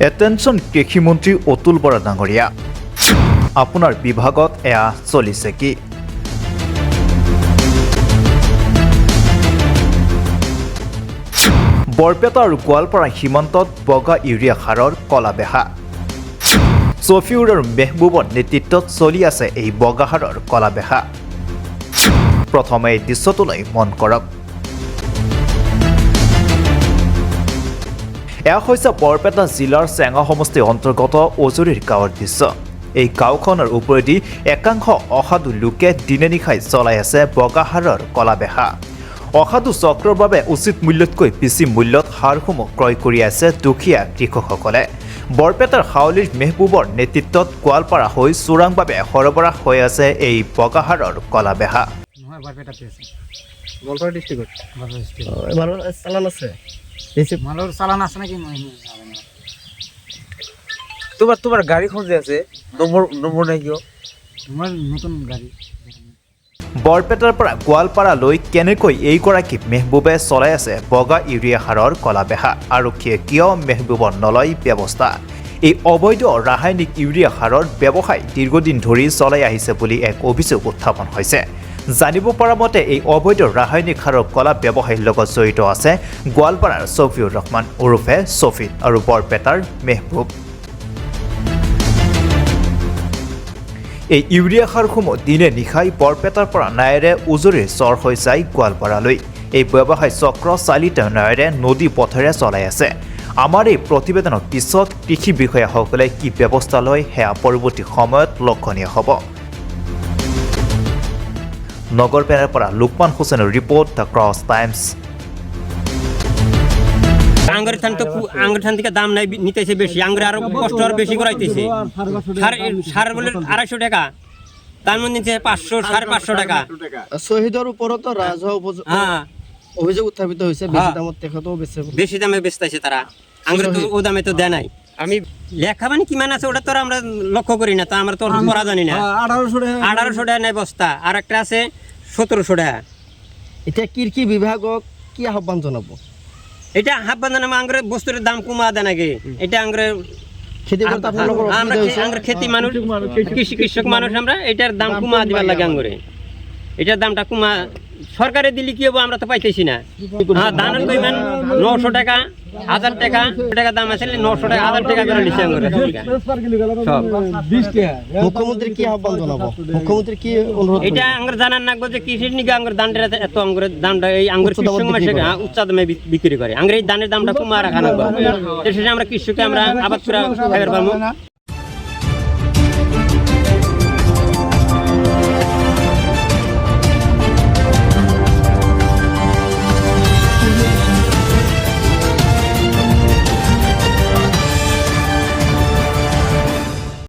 Attention কৃষিমন্ত্ৰী অতুল বৰা ডাঙৰীয়া, আপোনাৰ বিভাগত এয়া চলিছে কি? বৰপেটা আৰু গোৱালপাৰা সীমান্তত বগা ইউৰিয়া সাৰৰ কলা বেহা। ছফিউৰ আৰু মেহবুবৰ নেতৃত্বত চলি আছে এই বগা সাৰৰ কলা বেহা। প্ৰথমে এই দৃশ্যটোলৈ মন কৰক। এয়া হৈছে বৰপেটা জিলাৰ চেঙা সমষ্টিৰ অন্তৰ্গত অজুৰীৰ গাঁৱৰ দৃশ্য। এই গাঁওখনৰ ওপৰেদি একাংশ অসাধু লোকে দিনে নিশাই চলাই আছে বগা সাৰৰ কলা বেহা। অসাধু চক্ৰৰ বাবে উচিত মূল্যতকৈ বেছি মূল্যত সাৰসমূহ ক্ৰয় কৰি আছে দুখীয়া কৃষকসকলে। বৰপেটাৰ হাউলিৰ মেহবুবৰ নেতৃত্বত গোৱালপাৰা হৈ চোৰাংভাৱে সৰবৰাহ হৈ আছে এই বগা সাৰৰ কলা বেহা। তোমাৰ গাড়ি খুঁজে আছে নম্বৰ নাই কিয়? তোমাৰ নতুন গাড়ি। বৰপেটাৰ পৰা গোৱালপাৰালৈ কেনেকৈ এইগৰাকী মেহবুবে চলাই আছে বগা ইউৰিয়া সাৰৰ কলা বেহা? আৰক্ষীয়ে কিয় মেহবুবৰ নলয় ব্যৱস্থা? এই অবৈধ ৰাসায়নিক ইউৰিয়া সাৰৰ ব্যৱসায় দীৰ্ঘদিন ধৰি চলাই আহিছে বুলি এক অভিযোগ উত্থাপন হৈছে। জানিব পৰা মতে এই অবৈধ ৰাসায়নিক সাৰৰ কলা ব্যৱসায়ীৰ লগত জড়িত আছে গোৱালপাৰাৰ ছফিউৰ ৰহমান ওৰফে ছফিত আৰু বৰপেটাৰ মেহবুব। এই ইউৰিয়া সাৰসমূহ দিনে নিশাই বৰপেটাৰ পৰা নাৱেৰে উজুৰীৰ চৰ হৈ যায় গোৱালপাৰালৈ। এই ব্যৱসায় চক্ৰ চালিত নাৱেৰে নদী পথেৰে চলাই আছে। আমাৰ এই প্ৰতিবেদনৰ পিছত কৃষি বিষয়াসকলে কি ব্যৱস্থা লয় সেয়া পৰৱৰ্তী সময়ত লক্ষণীয় হ'ব। নগৰপেটাৰ পৰা লোকমান হুছেইনৰ ৰিপৰ্ট, দ্য ক্ৰছ টাইমছ। আঙ্গুরের থান থেকে দাম নাই নিতেছে বেশি, আঙ্গুরে আরো কষ্ট আরো বেশি করাইতেছে। সার বলে 250 টাকা, তার মধ্যে নিচ্ছে 500, 550 টাকা। শহীদের উপরও তো রাজহুয়া অভিযোগ উত্থাপিত হয়েছে, বেশি দামত তেখেতেও বেশি দামে বেচতেছে তারা। আঙ্গুরে তো ও দামে তো দেয় নাই। আমি লেখা মানে কি মানে আছে ওটা তো আমরা লক্ষ্য করি না, তো আমরা তো পড়া জানি না। 1800 টাকা নেয় বস্তা, আর একটা আছে 1700 টাকা। এটা কৃষি বিভাগক কি আহ্বান জানাবো? এটা হাব্বান আঙ্গুরে বস্তুর দাম কমা দেয় নাকি? এটা আঙ্গুরে আমরা খেতি মানুষ, কৃষক মানুষ, আমরা এটার দাম কমা দিবার লাগে। আঙ্গুরে এটার দামটা কমা সরকারে দিলে কি হবো? আমরা তো পাইতেছি না। হ্যাঁ, ধানের পরিমাণ 900 টাকা, 1000 টাকা দাম আছে, 900 টাকা 1000 টাকা করে নিচ্ছে আঙ্গুরে। মুখ্যমন্ত্রী কি আহ্বান জানাবো? মুখ্যমন্ত্রী কি অনুরোধ? এটা আঙ্গুর জানার নাকবো যে কৃষির নিকে আঙ্গুর দানটা এত আঙ্গুরের দামটা এই আঙ্গুর কৃষক মাসে উচ্চ দামে বিক্রি করে। আঙ্গুর এই দানের দামটা কমা রাখা নাকবো, সেটা আমরা কৃষককে আমরা আবাদ করে খাবার পাবো।